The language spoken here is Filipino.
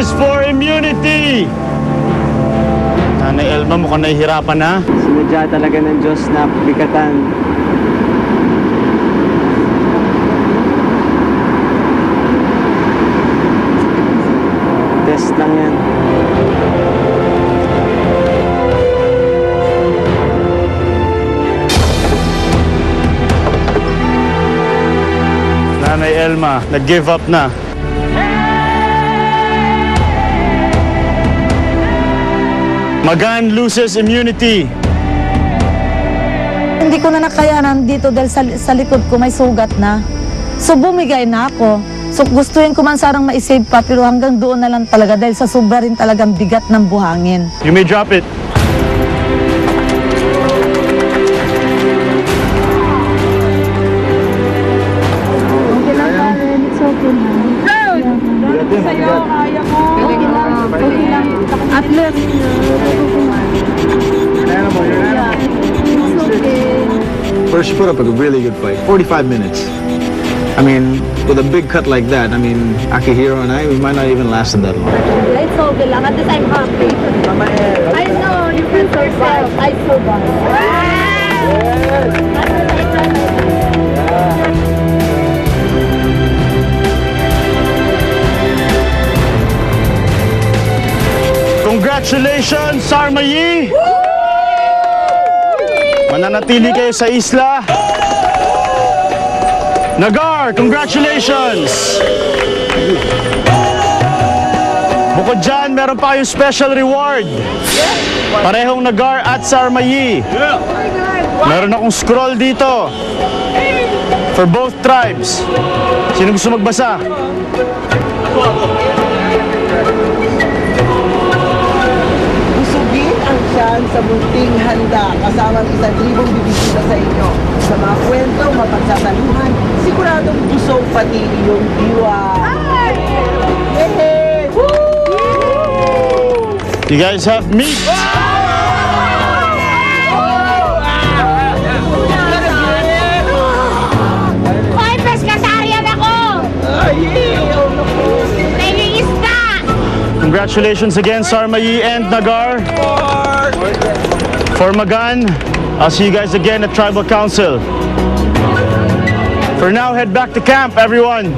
loses for immunity. Nanay Elma, mukhang nahihirapan na. Sinadya talaga ng Diyos na bigatan. Test lang yan. Nanay Elma, nag-give up na. Magan loses immunity. Hindi ko na nakayanan dito dahil sa likod ko may sugat na. So bumigay na ako. So gustuin ko man sarang ma-save pa pero hanggang doon na lang talaga dahil sa sobra rin talagang bigat ng buhangin. You may drop it. Okay lang Karen, it's okay na. Sa'yo, kaya mo. Okay lang. At least, it's okay. First, she put up a really good fight. 45 minutes. I mean, with a big cut like that, I mean, Akihiro and I, we might not even last that long. It's okay lang. At least I'm happy. I know, you can yourself. I survived. Congratulations, Sarmayi! Mananatili kayo sa isla. Nagar, congratulations! Bukod dyan, meron pa kayong special reward. Parehong Nagar at Sarmayi. Meron akong scroll dito. For both tribes. Sino gusto magbasa? Busugin ang tiyan sa munting handa kasama ang 1,000 bibisita sa inyo. Sa mga kwento, mapagsasaluhan, siguradong busog pati iyong diwa. Hey! You guys have meat. Hoy, pescatarian ako! Naging isda! Congratulations again, Sarmayi and Nagar. For Magan, I'll see you guys again at Tribal Council. For now, head back to camp, everyone.